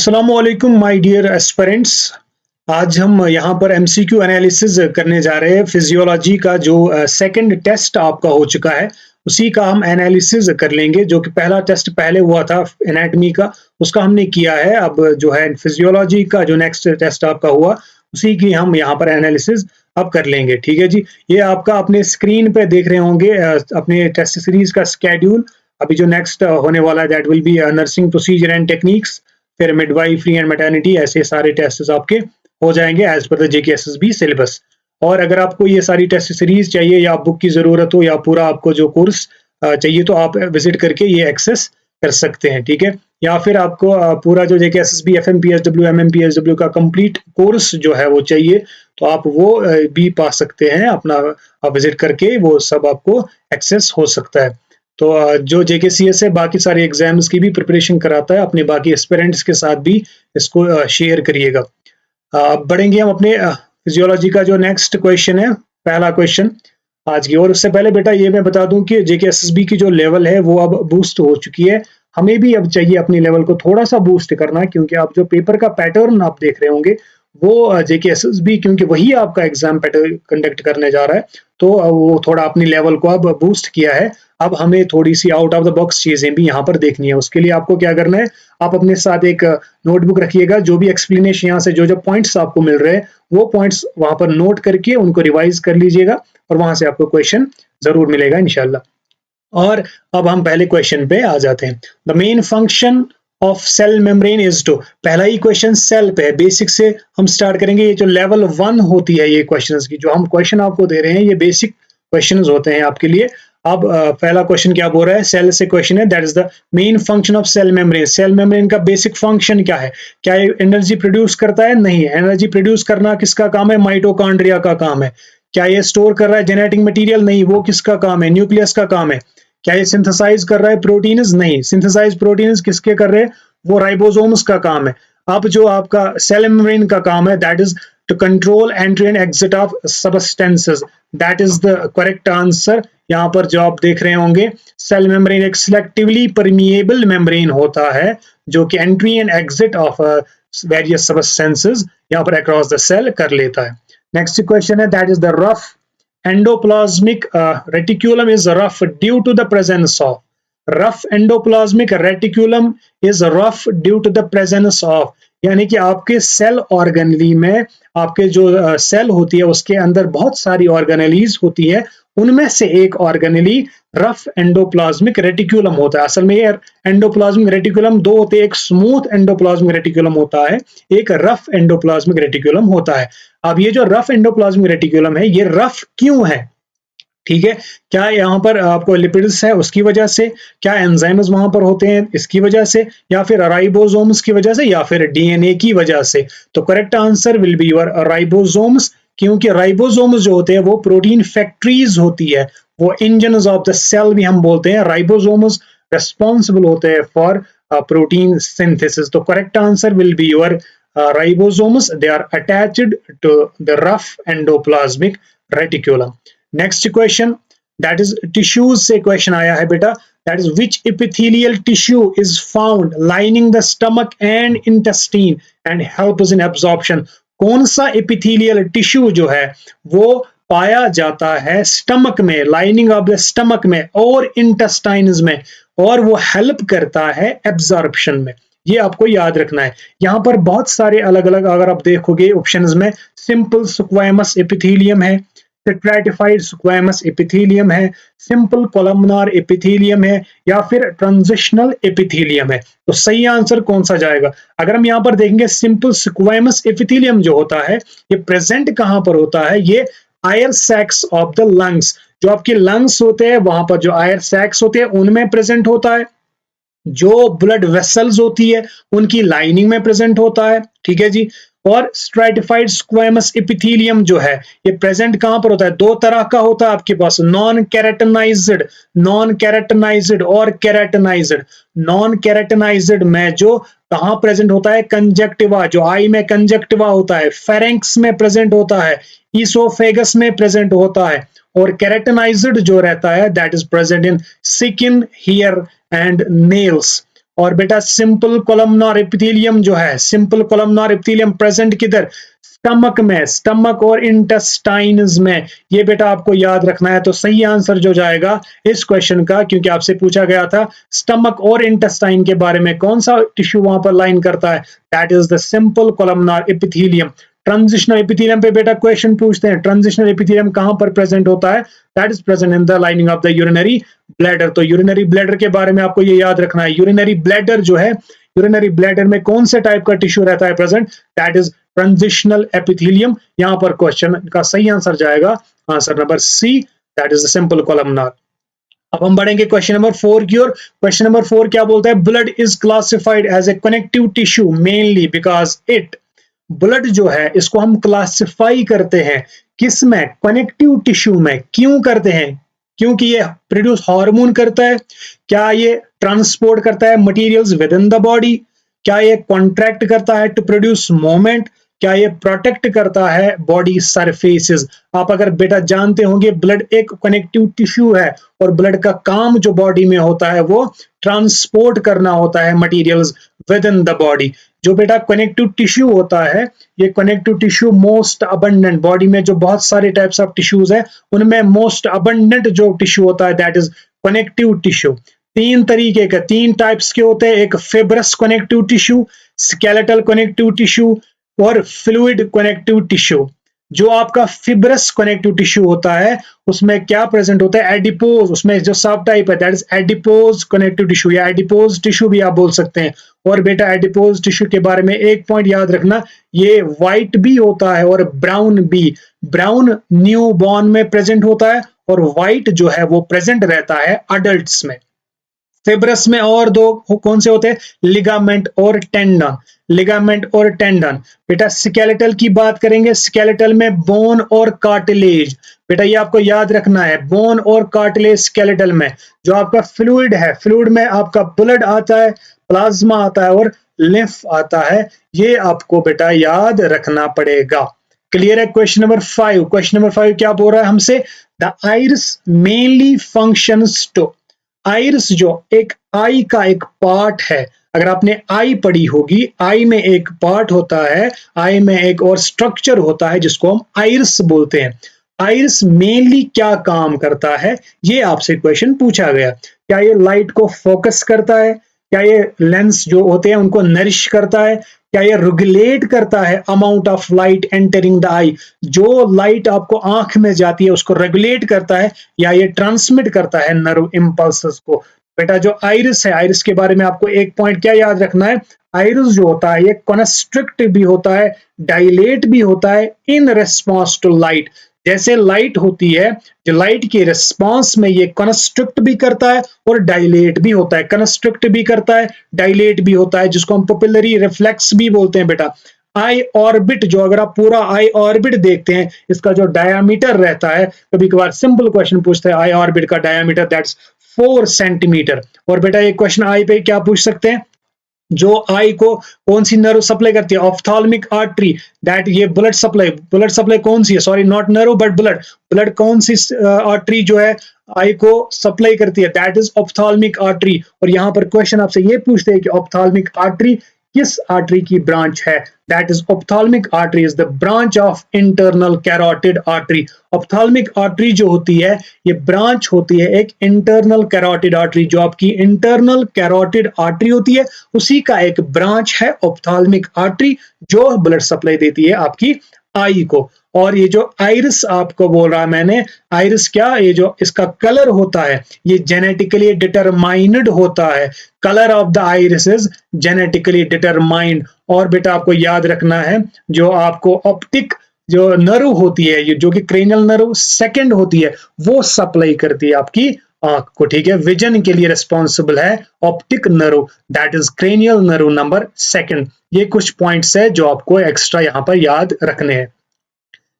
अस्सलामुअलैकुम my dear aspirants. आज हम यहाँ पर एमसीक्यू एनालिसिस करने जा रहे हैं। फिजियोलॉजी का जो सेकंड टेस्ट आपका हो चुका है, उसी का हम एनालिसिस कर लेंगे। जो कि पहला टेस्ट पहले हुआ था एनाटॉमी का, उसका हमने किया है। अब जो है फिजियोलॉजी का जो नेक्स्ट टेस्ट आपका हुआ, उसी की हम यहाँ पर एनालिसिस अब कर लेंगे। ठीक है जी, ये आपका अपने स्क्रीन पे देख रहे होंगे अपने टेस्ट सीरीज का स्केड्यूल। अभी जो नेक्स्ट होने वाला है that will be nursing procedure and techniques, फिर मिडवाइफरी एंड मैटरनिटी। ऐसे सारे टेस्ट आपके हो जाएंगे as per the JKSSB syllabus. और अगर आपको ये सारी टेस्ट सीरीज चाहिए या बुक की जरूरत हो या पूरा आपको जो कोर्स चाहिए, तो आप विजिट करके ये एक्सेस कर सकते हैं। ठीक है, या फिर आपको पूरा जो जेकेएसएसबी एफएमपीएसडब्ल्यू एमएमपीएसडब्ल्यू का कंप्लीट कोर्स जो है वो चाहिए, तो आप वो भी पा सकते हैं। अपना विजिट करके वो सब आपको एक्सेस हो सकता है। तो जो जेकेसीएस है बाकी सारे एग्जाम्स की भी प्रिपरेशन कराता है, अपने बाकी एस्पिरेंट्स के साथ भी इसको शेयर करिएगा। अब बढ़ेंगे हम अपने फिजियोलॉजी का जो नेक्स्ट क्वेश्चन है, पहला क्वेश्चन आज की। और उससे पहले बेटा ये मैं बता दूं कि जेकेएसएसबी की जो लेवल है वो अब बूस्ट हो चुकी है। हमें भी अब चाहिए अपनी लेवल को थोड़ा सा बूस्ट करना, क्योंकि आप जो पेपर का पैटर्न आप देख रहे होंगे वो जेकेएसएसबी, क्योंकि वही आपका एग्जाम पैटर्न कंडक्ट करने जा रहा है, तो वो थोड़ा अपनी लेवल को अब बूस्ट किया है। अब हमें थोड़ी सी आउट ऑफ द बॉक्स चीजें भी यहाँ पर देखनी है। उसके लिए आपको क्या करना है, आप अपने साथ एक नोटबुक रखिएगा। जो भी एक्सप्लेनेशन यहाँ से जो पॉइंट्स आपको मिल रहे हैं, वो पॉइंट्स वहां पर नोट करके उनको रिवाइज कर लीजिएगा, और वहां से आपको क्वेश्चन जरूर मिलेगा इंशाल्लाह। और अब हम पहले क्वेश्चन पे आ जाते हैं। The main function of cell membrane is to, पहला ही क्वेश्चन सेल पे है। बेसिक से हम स्टार्ट करेंगे। ये जो लेवल 1 होती है ये क्वेश्चंस की, जो हम क्वेश्चन आपको दे रहे हैं ये बेसिक क्वेश्चंस होते हैं आपके लिए। अब पहला क्वेश्चन क्या बोल रहा है, सेल से क्वेश्चन है, that is the main function of cell membrane. Cell membrane का बेसिक फंक्शन क्या है? क्या ये एनर्जी प्रोड्यूस करता है? नहीं। एनर्जी प्रोड्यूस करना किसका काम है? माइटोकॉन्ड्रिया का काम है। क्या ये स्टोर कर रहा है जेनेटिक मटेरियल? नहीं। वो किसका काम है? न्यूक्लियस का काम है। क्या ये सिंथेसाइज कर रहा है प्रोटीन्स? नहीं। सिंथेसाइज प्रोटीन्स किसके कर रहे हैं? वो राइबोसोम्स का काम है। अब जो आपका सेल मेम्ब्रेन का काम है, that is to control entry and exit of substances. That is the correct answer. यहाँ पर जो आप देख रहे होंगे, सेल मेम्ब्रेन एक सिलेक्टिवली परमिएबल मेम्ब्रेन होता है, जो कि entry and exit of various substances यहाँ पर अक्रॉस द सेल कर लेता है। नेक्स्ट क्वेश्चन है, that is the rough endoplasmic reticulum is rough due to the presence of, rough endoplasmic reticulum is rough due to the presence of, यानी कि आपके cell organelle में आपके जो सेल होती है उसके अंदर बहुत सारी ऑर्गेनलीज होती है। उनमें से एक ऑर्गेनली रफ एंडोप्लाज्मिक रेटिकुलम होता है। असल में ये एंडोप्लाज्मिक रेटिकुलम दो होते हैं, एक स्मूथ एंडोप्लाज्मिक रेटिकुलम होता है, एक रफ एंडोप्लाज्मिक रेटिकुलम होता है। अब ये जो रफ एंडोप्लाज्मिक रेटिकुलम है, ये रफ क्यों है? ठीक है, क्या यहाँ पर आपको लिपिड्स है उसकी वजह से, क्या एंजाइम्स वहां पर होते हैं इसकी वजह से, या फिर राइबोसोम्स की वजह से, या फिर डीएनए की वजह से? तो correct answer will be your ribosomes, क्योंकि राइबोसोम्स जो होते हैं वो प्रोटीन फैक्ट्रीज होती है, वो इंजन्स ऑफ द सेल भी हम बोलते हैं। राइबोसोम्स रेस्पॉन्सिबल होते हैं फॉर प्रोटीन सिंथेसिस। तो correct answer will be your ribosomes. They are attached to the rough endoplasmic reticulum. Next question, that is tissues से question आया है बेटा, that is which epithelial tissue is found lining the stomach and intestine and helps in absorption? कौन सा epithelial tissue जो है वो पाया जाता है स्टमक में, लाइनिंग ऑफ द स्टमक में और इंटेस्टाइन्स में, और वो हेल्प करता है एब्जॉर्प्शन में? ये आपको याद रखना है। यहाँ पर बहुत सारे अलग अलग अगर आप देखोगे ऑप्शंस में, सिंपल स्क्वैमस एपिथेलियम है, स्ट्रैटिफाइड स्क्वैमस एपिथेलियम है, सिंपल कोलमनार एपिथेलियम है, या फिर ट्रांजिशनल एपिथेलियम है। तो सही आंसर कौन सा जाएगा? अगर हम यहाँ पर देखेंगे, सिंपल स्क्वैमस एपिथेलियम जो होता है ये प्रेजेंट कहाँ पर होता है? ये आयर सैक्स ऑफ द लंग्स, जो आपके लंग्स होते हैं वहां पर जो आयर सैक्स होते हैं उनमें प्रेजेंट होता है। जो ब्लड वेसल्स होती है उनकी लाइनिंग में प्रेजेंट होता है। ठीक है जी। और स्ट्रैटिफाइड स्क्वैमस एपिथेलियम जो है ये प्रेजेंट कहां पर होता है? दो तरह का होता है आपके पास, नॉन कैरेटनाइज्ड और कैरेटनाइज्ड। नॉन कैरेटनाइज्ड में जो कहां प्रेजेंट होता है? कंजक्टिवा, जो आई में कंजक्टिवा होता है, फेरेंक्स में प्रेजेंट होता है, ईसोफेगस में प्रेजेंट होता है। और कैरेटनाइज्ड जो रहता है that is present in skin, hair and nails. और बेटा सिंपल कोलमनार एपिथेलियम जो है, सिंपल कोलमनार एपिथेलियम प्रेजेंट किधर, स्टमक में, स्टमक और इंटेस्टाइन्स में। ये बेटा आपको याद रखना है। तो सही आंसर जो जाएगा इस क्वेश्चन का, क्योंकि आपसे पूछा गया था स्टमक और इंटेस्टाइन के बारे में, कौन सा टिश्यू वहां पर लाइन करता है, that is the simple columnar epithelium. Transitional epithelium पे बेटा क्वेश्चन पूछते हैं, ट्रांजिशनल एपिथेलियम कहां पर प्रेजेंट होता है, that is present in the lining of the urinary bladder. तो यूरिनरी ब्लैडर के बारे में आपको ये याद रखना है। यूरिनरी ब्लैडर जो है, यूरिनरी ब्लैडर में कौन से टाइप का टिश्यू रहता है present, that is transitional epithelium. यहां पर क्वेश्चन का सही आंसर जाएगा answer number C, that is the simple columnar. अब हम बढ़ेंगे क्वेश्चन नंबर 4 की ओर। क्वेश्चन नंबर 4 क्या बोलता है, blood is classified as a connective tissue mainly because it, blood जो है इसको हम क्लासिफाई करते हैं किस में, कनेक्टिव टिश्यू में। क्यों करते हैं, क्योंकि ये प्रोड्यूस हार्मोन करता है, क्या ये ट्रांसपोर्ट करता है materials with in the body, क्या ये कॉन्ट्रैक्ट करता है टू प्रोड्यूस मोमेंट, क्या ये प्रोटेक्ट करता है बॉडी सरफेसेस। आप अगर बेटा जानते होंगे ब्लड एक कनेक्टिव टिश्यू है और ब्लड का काम जो बॉडी में होता है वो ट्रांसपोर्ट करना होता है materials with in the body. जो बेटा कनेक्टिव टिश्यू होता है, ये connective tissue most abundant, body में जो बहुत सारे टाइप्स ऑफ टिश्यूज है उनमें मोस्ट अबंडेंट जो टिश्यू होता है दैट इज कनेक्टिव टिश्यू। तीन तरीके के, तीन टाइप्स के होते हैं, एक fibrous connective tissue, skeletal connective tissue और फ्लूइड कनेक्टिव टिश्यू। जो आपका फिब्रस कनेक्टिव टिश्यू होता है उसमें क्या प्रेजेंट होता है, एडिपोज, उसमें जो सब टाइप है that is adipose connective tissue या एडिपोज टिश्यू भी आप बोल सकते हैं। और बेटा एडिपोज टिश्यू के बारे में एक पॉइंट याद रखना, ये व्हाइट भी होता है और ब्राउन भी। ब्राउन न्यू बॉर्न में प्रेजेंट होता है और व्हाइट जो है वो प्रेजेंट रहता है अडल्ट्स में। फिब्रस में और दो कौन से होते हैं, लिगामेंट और टेंडन, लिगामेंट और टेंडन। बेटा स्केलेटल की बात करेंगे, स्केलेटल में बोन और कार्टिलेज। बेटा ये आपको याद रखना है, बोन और कार्टिलेज स्केलेटल में। जो आपका फ्लूइड है, फ्लूइड में आपका ब्लड आता है, प्लाज्मा आता है और लिम्फ आता है, ये आपको बेटा याद रखना पड़ेगा। क्लियर है। क्वेश्चन नंबर 5, क्वेश्चन नंबर 5 क्या बोल रहा है हमसे, the iris mainly functions to, iris जो एक आई का एक पार्ट है, अगर आपने आई पढ़ी होगी, आई में एक पार्ट होता है, आई में एक और स्ट्रक्चर होता है जिसको हम आइरिस बोलते हैं। आइरिस मेनली क्या काम करता है, ये आपसे क्वेश्चन पूछा गया। क्या ये लाइट को फोकस करता है, क्या ये लेंस जो होते हैं उनको नरिश करता है, क्या ये रेगुलेट करता है amount of light entering the eye, जो लाइट आपको आंख में जाती है उसको रेगुलेट करता है, या ये ट्रांसमिट करता है नर्व इंपल्सेस को। बेटा जो आइरिस है, आइरिस के बारे में आपको एक पॉइंट क्या याद रखना है, आइरिस जो होता है ये कॉन्स्ट्रिक्ट भी होता है, डायलेट भी होता है इन रिस्पॉन्स टू लाइट। जैसे लाइट होती है, जो लाइट के रिस्पांस में ये कंस्ट्रक्ट भी करता है और डायलेट भी होता है, कंस्ट्रक्ट भी करता है, डायलेट भी होता है, जिसको हम पपिलरी रिफ्लेक्स भी बोलते हैं। बेटा आई ऑर्बिट, जो अगर आप पूरा आई ऑर्बिट देखते हैं, इसका जो डायामीटर रहता है, कभी कभार सिंपल क्वेश्चन पूछते हैं आई ऑर्बिट का डायामीटर दैट्स 4 सेंटीमीटर। और बेटा एक क्वेश्चन आई पे क्या पूछ सकते हैं, जो आई को कौन सी नर्व सप्लाई करती है, ऑप्थाल्मिक आर्टरी, दैट ये ब्लड सप्लाई कौन सी है, sorry not nerve but blood, blood कौन सी आर्टरी जो है आई को सप्लाई करती है, दैट इज ऑप्थाल्मिक आर्टरी। और यहां पर क्वेश्चन आपसे ये पूछते हैं कि ऑप्थाल्मिक आर्टरी किस आर्टरी की ब्रांच है, that is ophthalmic artery is the branch of internal carotid artery. Ophthalmic artery जो होती है ये ब्रांच होती है एक इंटरनल कैरोटिड आर्टरी, जो आपकी इंटरनल कैरोटिड आर्टरी होती है उसी का एक ब्रांच है ऑप्थाल्मिक आर्टरी, जो ब्लड सप्लाई देती है आपकी आई को। और ये जो आइरिस आपको बोल रहा मैंने, आइरिस क्या, ये जो इसका कलर होता है ये जेनेटिकली डिटरमाइंड होता है, colour of the iris is genetically determined. और बेटा आपको याद रखना है, जो आपको ऑप्टिक जो नर्व होती है, ये जो कि क्रेनियल नर्व सेकंड होती है, वो सप्लाई करती है आपकी आंख को, ठीक है। विजन के लिए रिस्पॉन्सिबल है optic nerve, that is cranial nerve number second. ये कुछ पॉइंट्स है जो आपको एक्स्ट्रा यहाँ पर याद रखने हैं।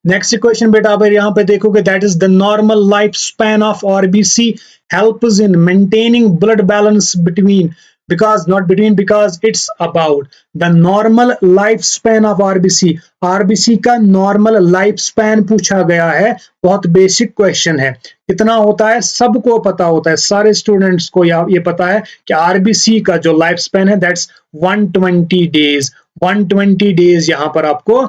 नेक्स्ट क्वेश्चन बेटा आप यहाँ पे देखोगे, that is the normal life span of RBC helps in maintaining blood balance because not between, because it's about the normal lifespan of RBC. RBC का नॉर्मल लाइफ स्पैन पूछा गया है, बहुत बेसिक क्वेश्चन है। कितना होता है सबको पता होता है, सारे स्टूडेंट्स को ये पता है कि आरबीसी का जो लाइफ स्पैन है दैट्स 120 डेज। 120 डेज यहां पर आपको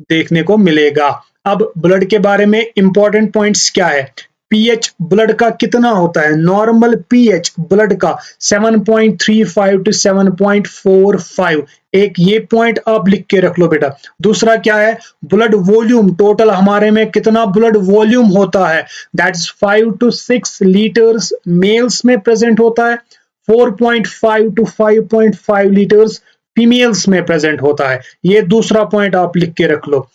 देखने को मिलेगा। अब ब्लड के बारे में इंपॉर्टेंट पॉइंट्स क्या है, पीएच ब्लड का कितना होता है, नॉर्मल पीएच ब्लड का 7.35 टू 7.45, एक ये पॉइंट आप लिख के रख लो बेटा। दूसरा क्या है, ब्लड वॉल्यूम, टोटल हमारे में कितना ब्लड वॉल्यूम होता है, दैट्स 5 टू 6 लीटर्स मेल्स में प्रेजेंट होता है, 4.5 टू 5.5 लीटर्स फीमेल्स में प्रेजेंट होता है। ये दूसरा पॉइंट आप लिख के रख लो।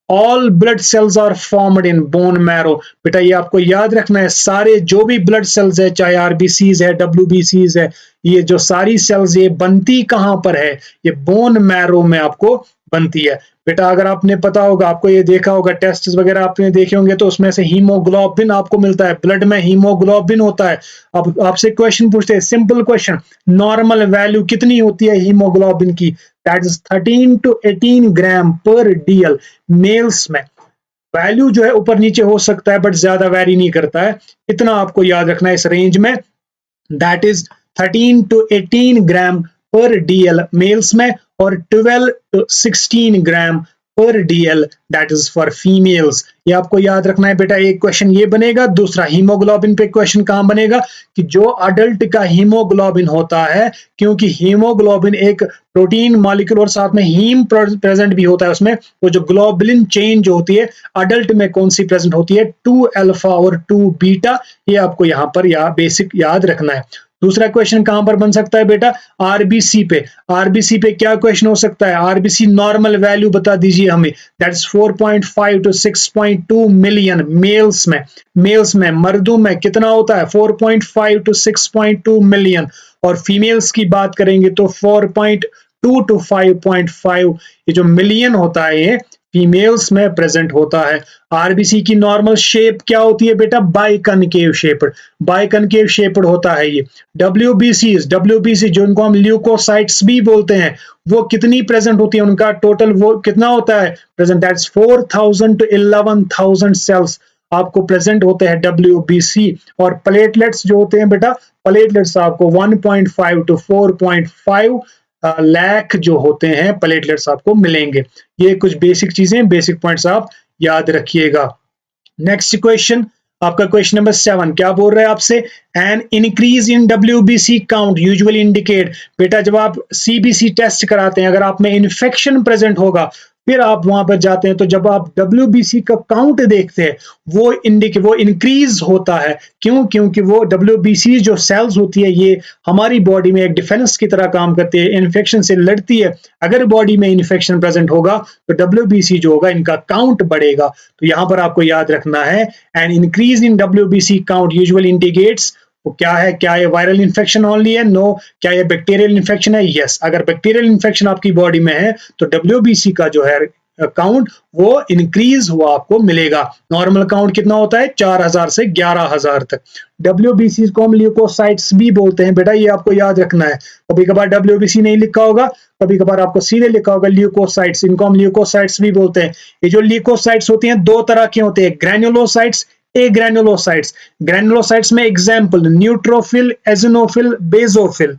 All blood cells are formed in bone marrow, बेटा ये आपको याद रखना है, सारे जो भी ब्लड सेल्स है, चाहे आरबीसीज है, डब्ल्यूबीसीज है, ये जो सारी सेल्स ये बनती कहां पर है, ये बोन मैरो में आपको बनती है। बेटा अगर आपने पता होगा, आपको ये देखा होगा, टेस्ट वगैरह आपने देखे होंगे, तो उसमें से हीमोग्लोबिन आपको मिलता है, ब्लड में हीमोग्लोबिन होता है। अब आपसे क्वेश्चन पूछते हैं, सिंपल क्वेश्चन, नॉर्मल वैल्यू कितनी होती है हीमोग्लोबिन की, दैट इज 13 टू 18 ग्राम पर डीएल। मेल्स में वैल्यू जो है ऊपर नीचे हो सकता है बट ज्यादा वेरी नहीं करता है, इतना आपको याद रखना है इस रेंज में, दैट इज 13 टू 18 ग्राम पर डीएल मेल्स में, और 12 टू 16 ग्राम पर DL that is for females. ये आपको याद रखना है बेटा। एक क्वेश्चन ये बनेगा, दूसरा हीमोग्लोबिन पे क्वेश्चन कहां बनेगा कि जो अडल्ट का हीमोग्लोबिन होता है, क्योंकि हीमोग्लोबिन एक प्रोटीन मॉलिक्यूल और साथ में हीम प्रेजेंट भी होता है उसमें, वो जो ग्लोबुलिन चेन जो होती है अडल्ट में कौन सी प्रेजेंट होती है, 2 अल्फा और 2 बीटा, ये आपको यहाँ पर बेसिक याद रखना है। दूसरा क्वेश्चन कहां पर बन सकता है बेटा, आरबीसी पे। आरबीसी पे क्या क्वेश्चन हो सकता है, आरबीसी नॉर्मल वैल्यू बता दीजिए हमें, दैट्स 4.5 टू 6.2 मिलियन मेल्स में। मेल्स में, मर्दों में कितना होता है 4.5 टू 6.2 मिलियन, और फीमेल्स की बात करेंगे तो 4.2 टू 5.5, ये जो मिलियन होता है ये फीमेल्स में प्रेजेंट होता है। आरबीसी की नॉर्मल शेप क्या होती है बेटा, बाइकनकेव शेप्ड, बाइकनकेव शेप्ड होता है ये। डब्ल्यूबीसी जो इनको हम ल्यूकोसाइट्स भी बोलते हैं, वो कितनी प्रेजेंट होती है, उनका टोटल वो कितना होता है प्रेजेंट, दैट्स 4000 टू 11000 सेल्स आपको प्रेजेंट होते हैं डब्ल्यूबीसी। और प्लेटलेट्स जो होते हैं बेटा, प्लेटलेट्स आपको 1.5 टू 4.5 लाख जो होते हैं प्लेटलेट्स आपको मिलेंगे। ये कुछ बेसिक चीजें, बेसिक पॉइंट्स आप याद रखिएगा। नेक्स्ट क्वेश्चन, आपका क्वेश्चन नंबर 7 क्या बोल रहा है आपसे, an increase in WBC count usually indicate. बेटा जब आप सीबीसी टेस्ट कराते हैं, अगर आप में इन्फेक्शन प्रेजेंट होगा, फिर आप वहां पर जाते हैं, तो जब आप डब्ल्यूबीसी का काउंट देखते हैं वो इंक्रीज होता है। क्यों? क्योंकि वो डब्ल्यूबीसी जो सेल्स होती है ये हमारी बॉडी में एक डिफेंस की तरह काम करती है, इन्फेक्शन से लड़ती है। अगर बॉडी में इन्फेक्शन प्रेजेंट होगा तो डब्ल्यूबीसी जो होगा इनका काउंट बढ़ेगा। तो यहां पर आपको याद रखना है, an increase in WBC count usually indicates, वो क्या है, क्या ये वायरल इन्फेक्शन ओनली है, नो, क्या ये बैक्टीरियल इन्फेक्शन है, यस। अगर बैक्टीरियल इन्फेक्शन आपकी बॉडी में है तो डब्ल्यूबीसी का जो है काउंट वो इंक्रीज हुआ आपको मिलेगा। नॉर्मल काउंट कितना होता है 4000 से 11000 तक। डब्ल्यूबीसी को हम ल्यूकोसाइट्स भी बोलते हैं बेटा, ये आपको याद रखना है। कभी कभार डब्ल्यूबीसी नहीं लिखा होगा, कभी कभार आपको सीधे लिखा होगा ल्यूकोसाइट्स, इनको हम ल्यूकोसाइट्स भी बोलते हैं। ये जो ल्यूकोसाइट्स होती हैं दो तरह के होते हैं, ग्रैन्युलोसाइट्स, ए ग्रैन्युलोसाइट्स। ग्रैन्युलोसाइट्स में एग्जाम्पल न्यूट्रोफिल, एजिनोफिल, बेसोफिल।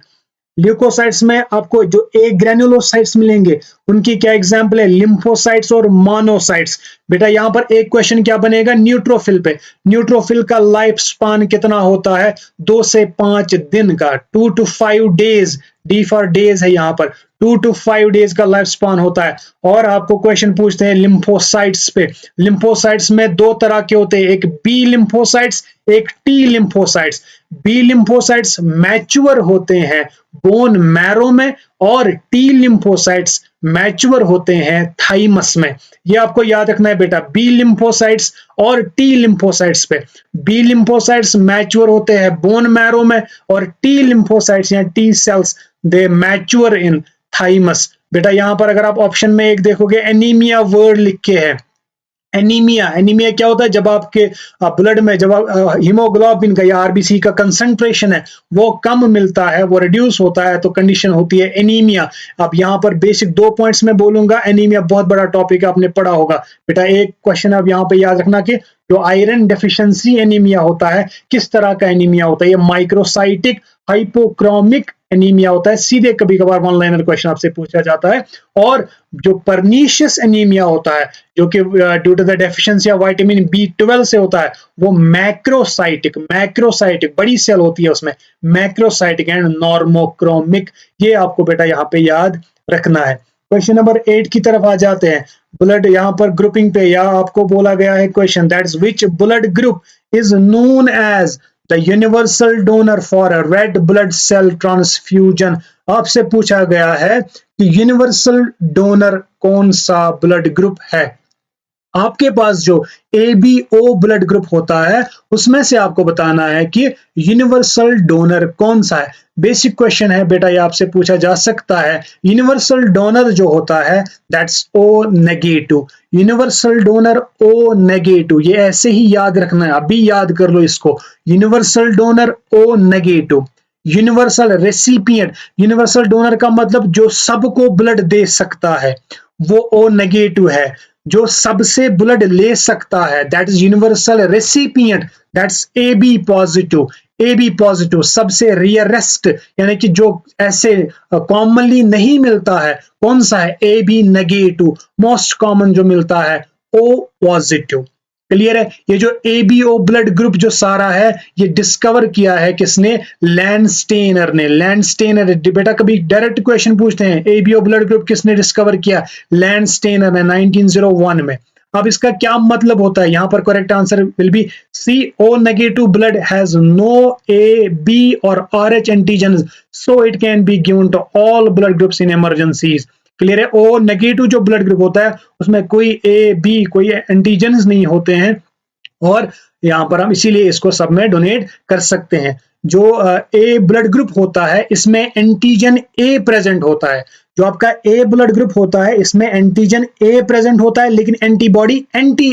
ल्यूकोसाइट्स में आपको जो ए ग्रैन्युलोसाइट्स मिलेंगे उनकी क्या एग्जांपल है, लिम्फोसाइट्स और मोनोसाइट्स। बेटा यहां पर एक क्वेश्चन क्या बनेगा न्यूट्रोफिल पे, न्यूट्रोफिल का लाइफ स्पान कितना होता है, 2 से 5 दिन का, 2 to 5 days, D for days है यहाँ पर, 2 टू 5 डेज का लाइफ स्पान होता है। और आपको क्वेश्चन पूछते हैं लिम्फोसाइट्स पे, लिम्फोसाइट्स में दो तरह के होते हैं, एक बी लिम्फोसाइट्स, एक T lymphocytes. B lymphocytes mature होते हैं बोन मैरो में, और टी लिम्फोसाइट्स मैच्योर होते हैं थाइमस में। ये आपको याद रखना है बेटा, बी लिम्फोसाइट्स और टी लिम्फोसाइट्स पे। बी लिम्फोसाइट्स मैच्योर होते हैं बोन मैरो में, और टी लिम्फोसाइट्स या T cells they mature in thymus. बेटा यहां पर अगर आप ऑप्शन में एक देखोगे एनीमिया वर्ड लिख के है, एनीमिया, एनीमिया क्या होता है? जब आपके ब्लड में जब हीमोग्लोबिन का या आरबीसी का कंसंट्रेशन है वो कम मिलता है, वो रिड्यूस होता है, तो कंडीशन होती है एनीमिया। अब यहाँ पर बेसिक 2 पॉइंट्स में बोलूंगा। एनीमिया बहुत बड़ा टॉपिक आपने पढ़ा होगा बेटा। एक क्वेश्चन अब यहाँ पे याद रखना कि जो आयरन डेफिशिएंसी एनीमिया होता है, किस तरह का एनीमिया होता है? ये माइक्रोसाइटिक हाइपोक्रोमिक एनीमिया होता है। सीधे कभी कभार वन लाइनर क्वेश्चन आपसे पूछा जाता है। और जो परनीशियस एनीमिया होता है, जो कि due to the deficiency of vitamin B12 से होता है, वो मैक्रोसाइटिक, मैक्रोसाइटिक बड़ी सेल होती है उसमें, मैक्रोसाइटिक एंड नॉर्मोक्रोमिक। ये आपको बेटा यहाँ पे याद रखना है। क्वेश्चन नंबर 8 की तरफ आ जाते हैं। ब्लड यहाँ पर ग्रुपिंग पे या आपको बोला गया है question, that's which blood group is known as the universal donor for a red blood cell transfusion. आपसे पूछा गया है कि यूनिवर्सल डोनर कौन सा ब्लड ग्रुप है। आपके पास जो ABO ब्लड ग्रुप होता है उसमें से आपको बताना है कि यूनिवर्सल डोनर कौन सा है। बेसिक क्वेश्चन है बेटा, ये आपसे पूछा जा सकता है। यूनिवर्सल डोनर जो होता है that's O negative. Universal donor O negative, ये ऐसे ही याद रखना है, अभी याद कर लो इसको। Universal donor O negative. Universal recipient, universal donor का मतलब जो सबको ब्लड दे सकता है वो O नेगेटिव है। जो सबसे ब्लड ले सकता है that is universal recipient, that's AB positive. AB positive सबसे रेयरेस्ट, यानी कि जो ऐसे कॉमनली नहीं मिलता है, कौन सा है? AB negative. मोस्ट कॉमन जो मिलता है O पॉजिटिव। क्लियर है? ये जो ABO ब्लड ग्रुप जो सारा है ये डिस्कवर किया है किसने? लैंडस्टेनर ने। लैंडस्टेनर बेटा, कभी डायरेक्ट क्वेश्चन पूछते हैं ABO ब्लड ग्रुप किसने डिस्कवर किया? लैंडस्टेनर ने 1901 में। अब इसका क्या मतलब होता है? यहां पर correct answer will be C, O negative blood has no A, B और RH antigen, so it can be given to all blood groups in emergencies. Clear है? O नेगेटिव जो ब्लड ग्रुप होता है उसमें कोई A, B कोई antigen नहीं होते हैं, और यहाँ पर हम इसीलिए इसको सब में डोनेट कर सकते हैं। जो A ब्लड ग्रुप होता है इसमें एंटीजन A प्रेजेंट होता है। जो आपका A ब्लड ग्रुप होता है इसमें एंटीजन A प्रेजेंट होता है, लेकिन एंटीबॉडी एंटी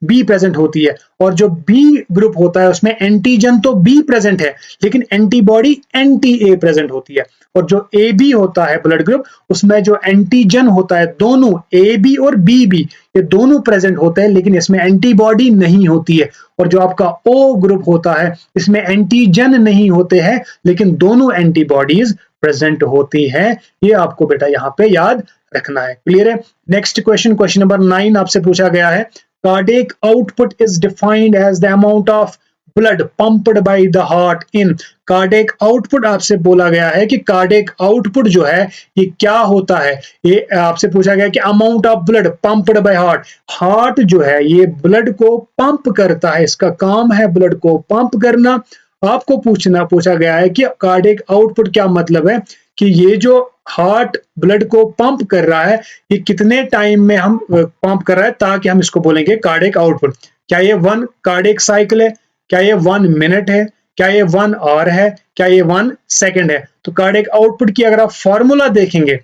B प्रेजेंट होती है। और जो B ग्रुप होता है उसमें एंटीजन तो B प्रेजेंट है, लेकिन एंटीबॉडी एंटी A प्रेजेंट होती है। और जो AB होता है ब्लड ग्रुप, उसमें जो एंटीजन होता है, दोनों AB और BB ये दोनों प्रेजेंट होते हैं, लेकिन इसमें एंटीबॉडी नहीं होती है। और जो आपका O ग्रुप होता है इसमें एंटीजन नहीं होते हैं, लेकिन दोनों एंटीबॉडीज प्रेजेंट होती है। ये आपको बेटा यहाँ पे याद रखना है। क्लियर है? नेक्स्ट क्वेश्चन, क्वेश्चन नंबर 9 आपसे पूछा गया है। Cardiac output is defined as the amount of blood pumped by the heart in. Cardiac output आपसे बोला गया है कि कार्डियक आउटपुट जो है ये क्या होता है। ये आपसे पूछा गया कि amount of blood pumped by heart. Heart जो है ये ब्लड को पंप करता है, इसका काम है ब्लड को पंप करना। आपको पूछा गया है कि कार्डियक आउटपुट क्या मतलब है, कि ये जो हार्ट ब्लड को पंप कर रहा है ये कितने टाइम में हम पंप कर रहा है, ताकि हम इसको बोलेंगे कार्डियक आउटपुट। क्या ये 1 कार्डियक साइकिल है? क्या ये 1 मिनट है? क्या ये 1 आवर है? क्या ये 1 सेकंड है? तो कार्डियक आउटपुट की अगर आप फॉर्मूला देखेंगे,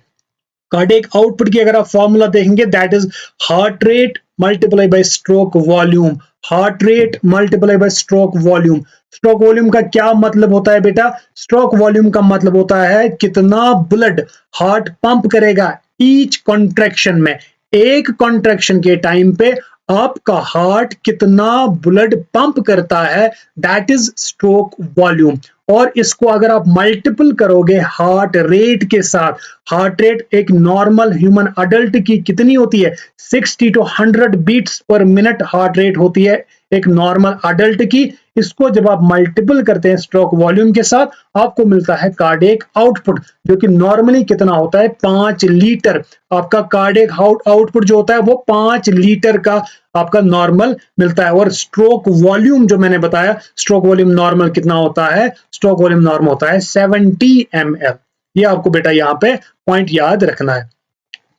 कार्डियक आउटपुट की अगर आप फॉर्मूला देखेंगे that is heart rate multiply by stroke volume. Heart rate multiply by stroke volume. Stroke volume का क्या मतलब होता है बेटा? स्ट्रोक वॉल्यूम का मतलब होता है कितना ब्लड हार्ट पंप करेगा ईच कॉन्ट्रैक्शन में। एक कॉन्ट्रैक्शन के टाइम पे आपका हार्ट कितना ब्लड पंप करता है, दैट इज स्ट्रोक वॉल्यूम। और इसको अगर आप मल्टीपल करोगे हार्ट रेट के साथ, हार्ट रेट एक नॉर्मल ह्यूमन अडल्ट की कितनी होती है? 60 to 100 beats per minute heart rate होती है एक नॉर्मल अडल्ट की। इसको जब आप मल्टीपल करते हैं स्ट्रोक वॉल्यूम के साथ, आपको मिलता है कार्डियक आउटपुट, जो कि नॉर्मली कितना होता है? 5 लीटर। आपका कार्डियक आउटपुट जो होता है वो 5 लीटर का आपका नॉर्मल मिलता है। और स्ट्रोक वॉल्यूम जो मैंने बताया, स्ट्रोक वॉल्यूम नॉर्मल कितना होता है? स्ट्रोक वॉल्यूम नॉर्मल होता है 70 ml। ये आपको बेटा यहाँ पे पॉइंट याद रखना है।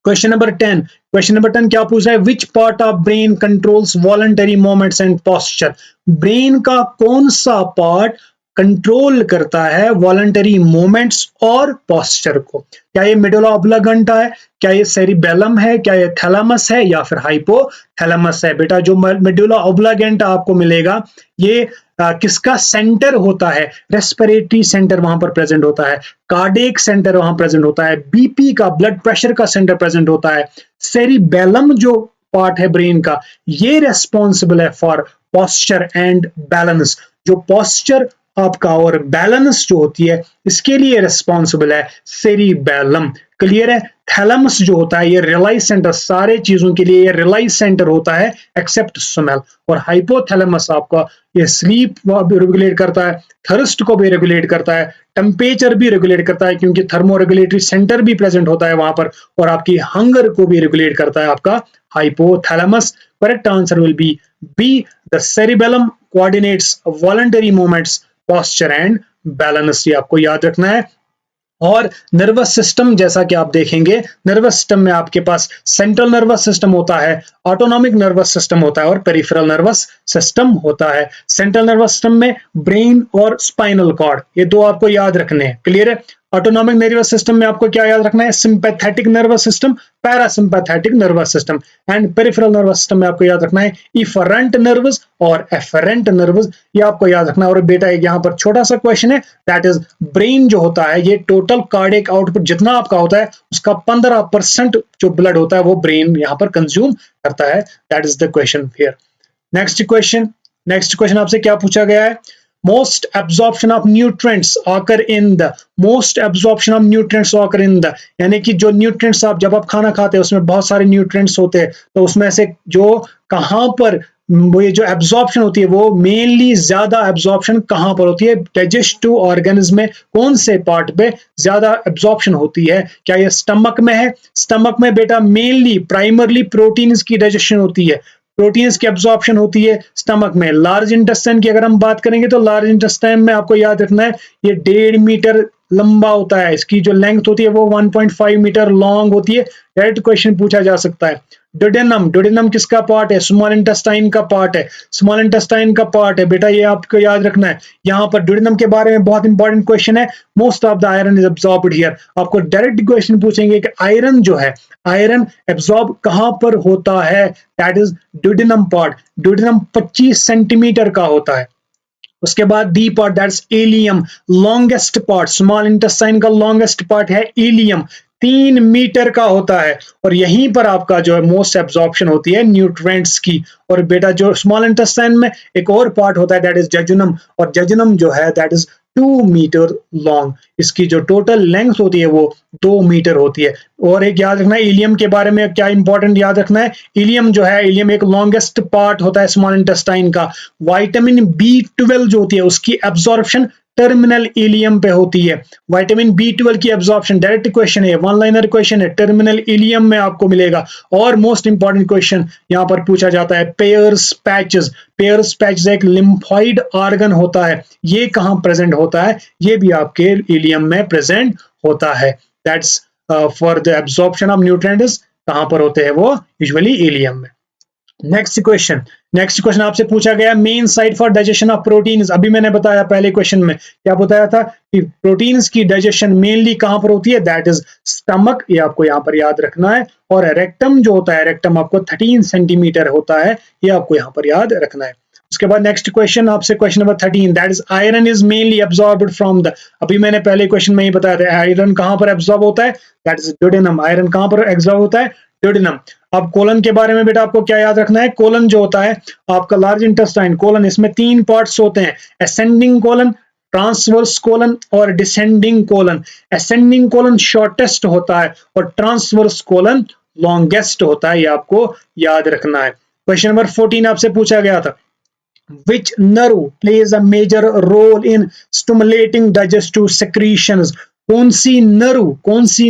क्वेश्चन नंबर 10, क्वेश्चन नंबर 10 क्या पूछ रहा है? Which part of brain controls voluntary movements and posture. Brain का कौन सा पार्ट कंट्रोल करता है वॉलंटरी मूवमेंट्स और पोस्चर को। क्या ये मेडुला ऑब्लिगेंटा है, क्या ये सेरिबेलम है, क्या ये थैलेमस है या फिर हाइपोथैलेमस है? बेटा जो मेडुला ऑब्लिगेंटा आपको मिलेगा ये किसका सेंटर होता है? रेस्पिरेटरी सेंटर वहां पर प्रेजेंट होता है, कार्डियक सेंटर वहां प्रेजेंट होता है, बीपी का ब्लड प्रेशर का सेंटर प्रेजेंट होता है। सेरिबेलम जो पार्ट है ब्रेन का ये रेस्पॉन्सिबल है फॉर पोस्चर एंड बैलेंस। जो पोस्चर आपका और बैलेंस जो होती है इसके लिए रिस्पॉन्सिबल है सेरिबेलम। क्लियर है? थैलेमस जो होता है ये रियलाइज सेंटर, सारे चीजों के लिए ये रियलाइज सेंटर होता है एक्सेप्ट स्मेल। और हाइपोथैलेमस आपका ये स्लीप भी रेगुलेट करता है, थर्स्ट को भी रेगुलेट करता है, टेम्परेचर भी रेगुलेट करता है क्योंकि थर्मो रेगुलेटरी सेंटर भी प्रेजेंट होता है वहां पर, और आपकी हंगर को भी रेगुलेट करता है आपका hypothalamus. Correct answer will be B, the cerebellum coordinates voluntary movements, posture and balance. ये आपको याद रखना है। और नर्वस सिस्टम जैसा कि आप देखेंगे, नर्वस सिस्टम में आपके पास सेंट्रल नर्वस सिस्टम होता है, ऑटोनॉमिक नर्वस सिस्टम होता है और पेरिफेरल नर्वस सिस्टम होता है। सेंट्रल नर्वस सिस्टम में ब्रेन और स्पाइनल कॉर्ड, ये दो आपको याद रखने हैं। क्लियर है? ऑटोनॉमिक नर्वस सिस्टम में आपको क्या याद रखना है? Sympathetic nervous system, parasympathetic nervous system. And peripheral nervous system में आपको याद रखना है इफरेंट नर्व्स और एफरेंट नर्व्स, ये आपको याद रखना है। और बेटा एक यहाँ पर छोटा सा क्वेश्चन है, दैट इज ब्रेन जो होता है ये टोटल कार्डियक आउटपुट जितना आपका होता है उसका 15% जो ब्लड होता है वो ब्रेन यहाँ पर कंज्यूम करता है। That is the question here. Next question आपसे क्या पूछा गया है? most absorption of nutrients occur in the, most absorption of nutrients occur in the, यानी कि जो न्यूट्रिएंट्स आप जब आप खाना खाते हैं उसमें बहुत सारे न्यूट्रिएंट्स होते हैं, तो उसमें से जो कहां पर वो ये जो एब्जॉर्प्शन होती है वो मेनली ज्यादा एब्जॉर्प्शन कहां पर होती है? डाइजेस्टिव ऑर्गेनिज्म में कौन से पार्ट पे ज्यादा एब्जॉर्प्शन होती है? क्या ये स्टमक में है? स्टमक में बेटा मेनली प्राइमरली प्रोटीन्स की डाइजेशन होती है, प्रोटीन्स की एब्जॉर्प्शन होती है स्टमक में। लार्ज इंटेस्टाइन की अगर हम बात करेंगे तो लार्ज इंटेस्टाइन में आपको याद रखना है ये 1.5 मीटर लंबा होता है, इसकी जो लेंथ होती है वो 1.5 मीटर लॉन्ग होती है। डायरेक्ट क्वेश्चन पूछा जा सकता है। डुडेनम किसका पार्ट है? स्मॉल इंटेस्टाइन का पार्ट है, स्मॉल इंटेस्टाइन का पार्ट है बेटा, ये आपको याद रखना है। यहाँ पर डुडेनम के बारे में बहुत इंपॉर्टेंट क्वेश्चन है, most of the iron is absorbed here. आपको डायरेक्ट क्वेश्चन पूछेंगे कि आयरन जो है आयरन एब्सॉर्ब कहां पर होता है? That is duodenum part. Duodenum 25 centimetre का होता है। उसके बाद D part that is ilium, longest part, small intestine का लॉन्गेस्ट पार्ट है इलियम, 3 मीटर का होता है। और यहीं पर आपका जो है मोस्ट एब्जॉर्प्शन होती है न्यूट्रिएंट्स की। और बेटा जो स्मॉल इंटेस्टाइन में एक और पार्ट होता है दैट इज जेजुनम, और जेजुनम जो है दैट इज 2 मीटर लॉन्ग, इसकी जो टोटल लेंथ होती है वो 2 मीटर होती है। और एक याद रखना है इलियम के बारे में क्या इंपॉर्टेंट याद रखना है, इलियम जो है इलियम एक लॉन्गेस्ट पार्ट होता है स्मॉल इंटेस्टाइन का। विटामिन B12 जो होती है उसकी एब्जॉर्प्शन टर्मिनल इलियम पे होती है। विटामिन B12 की एब्जॉर्प्शन, डायरेक्ट क्वेश्चन है, वन लाइनर क्वेश्चन है, टर्मिनल इलियम में आपको मिलेगा। और मोस्ट इंपॉर्टेंट क्वेश्चन यहां पर पूछा जाता है पेयर्स पैचेस। पेयर्स पैचेस एक लिम्फॉइड ऑर्गन होता है, ये कहां प्रेजेंट होता है? ये भी आपके इलियम में प्रेजेंट होता है। That's for the absorption of nutrients कहां पर होते हैं? वो यूजुअली इलियम में। नेक्स्ट क्वेश्चन आपसे पूछा गया main site for digestion of proteins. अभी मैंने बताया पहले क्वेश्चन में क्या बताया था कि प्रोटीन्स की डाइजेशन मेनली कहां पर होती है? दैट इज स्टमक, ये आपको यहां पर याद रखना है। और रेक्टम जो होता है, रेक्टम आपको 13 सेंटीमीटर होता है, ये आपको यहां पर याद रखना है। उसके बाद नेक्स्ट क्वेश्चन आपसे question number 13 that is iron is mainly absorbed from the, अभी मैंने पहले क्वेश्चन में ही बताया था आयरन कहां पर एब्सॉर्ब होता है? That is duodenum. आयरन कहां पर एब्सॉर्ब होता है? डुडेनम। अब कोलन के बारे में बेटा आपको क्या याद रखना है? कोलन जो होता है आपका लार्ज इंटेस्टाइन कोलन, इसमें 3 पार्ट्स होते हैं, असेंडिंग कोलन, ट्रांसवर्स कोलन और descending colon. Ascending colon shortest होता है और ट्रांसवर्स कोलन लॉन्गेस्ट होता है, ये आपको याद रखना है। क्वेश्चन नंबर 14 आपसे पूछा गया था which nerve plays a major role in stimulating digestive secretions? कौन सी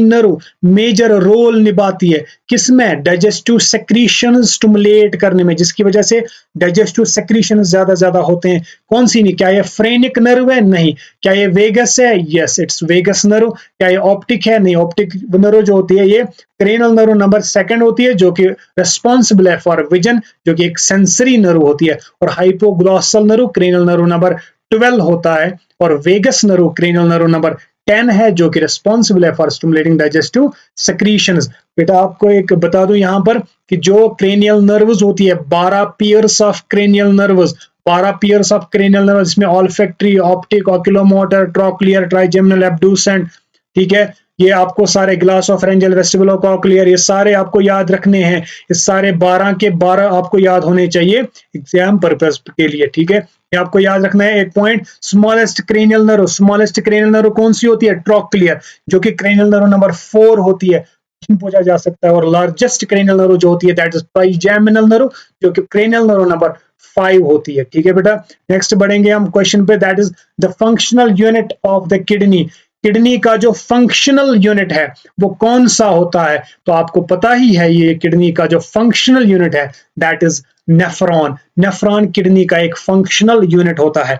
नर्व मेजर रोल निभाती है किसमें? डाइजेस्टिव सेक्रीशन स्टिमुलेट करने में, जिसकी वजह से डाइजेस्टिव सेक्रीशन ज्यादा होते हैं। कौन सी? नहीं, क्या ये फ्रेनिक नर्व है? नहीं। क्या ये वेगस है? Yes, it's vagus nerve. क्या ये ऑप्टिक है? नहीं। ऑप्टिक नर्व जो होती है ये क्रेनल नर्व नंबर 2 होती है जो कि रिस्पॉन्सिबल है फॉर विजन, जो कि एक सेंसरी नर्व होती है। और hypoglossal nerve cranial nerve number 12 होता है, और vagus nerve cranial nerve number 10 है, जो कि रिस्पॉन्सिबल है फॉर स्टिमुलेटिंग डाइजेस्टिव सेक्रीशंस। बेटा आपको एक बता दूं यहाँ पर कि जो क्रेनियल नर्व्स होती है, 12 pairs of cranial nerves, 12 pairs of cranial nerves, इसमें olfactory, optic, oculomotor, trochlear, trigeminal, abducent, ठीक है, ये आपको सारे glossopharyngeal, vestibulocochlear, ये सारे आपको याद रखने हैं। इस सारे 12 के 12 आपको याद होने चाहिए एग्जाम पर्पस के लिए, ठीक है। ये आपको याद रखना है। एक point, smallest cranial nerve, smallest cranial nerve कौन सी होती है? ट्रॉक्लियर, जो कि क्रेनियल नर्व नंबर 4 होती है, पूछा जा सकता है। और लार्जेस्ट क्रेनियल नर्व जो होती है दैट इज ट्राइजेमिनल नर्व, जो कि क्रेनियल नर्व नंबर 5 होती है, ठीक है बेटा। नेक्स्ट बढ़ेंगे हम क्वेश्चन पे, that is the functional unit of the kidney. Kidney का जो फंक्शनल यूनिट है वो कौन सा होता है? तो आपको पता ही है, ये किडनी का जो फंक्शनल यूनिट है that is nephron. Nephron kidney का एक फंक्शनल यूनिट होता है।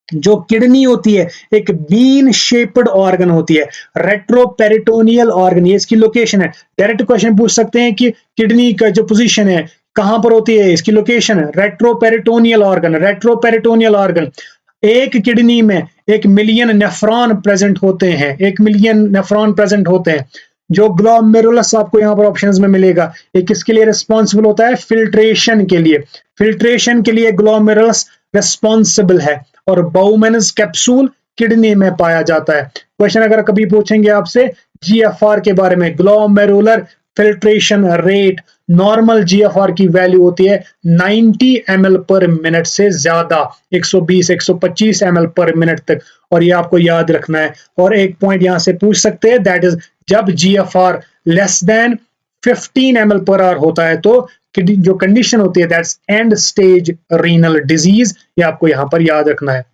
जो किडनी होती है एक बीन शेप्ड ऑर्गन होती है, रेट्रोपेरिटोनियल ऑर्गन, ये इसकी लोकेशन है। डायरेक्ट क्वेश्चन पूछ सकते हैं कि किडनी का जो पोजीशन है कहां पर होती है, इसकी लोकेशन है रेट्रोपेरिटोनियल ऑर्गन। रेट्रोपेरिटोनियल ऑर्गन, एक किडनी में 1 मिलियन नेफ्रॉन प्रेजेंट होते हैं, 1 मिलियन नेफ्रॉन प्रेजेंट होते हैं। जो ग्लोमेरुलस आपको यहाँ पर ऑप्शंस में मिलेगा, ये किसके लिए रिस्पॉन्सिबल होता है? फिल्ट्रेशन के लिए। फिल्ट्रेशन के लिए ग्लोमेरुलस रिस्पॉन्सिबल है। और बाउमेन्स कैप्सूल किडनी में पाया जाता है। क्वेश्चन अगर कभी पूछेंगे आपसे जीएफआर के बारे में, glomerular filtration rate, normal GFR की वैल्यू होती है 90 ml पर मिनट से ज्यादा, 120-125 ml पर मिनट तक, और ये आपको याद रखना है। और एक पॉइंट यहां से पूछ सकते हैं, दैट इज जब GFR less than 15 ml per hour होता है तो जो कंडीशन होती है that's and stage renal disease, ये आपको यहां पर याद रखना है।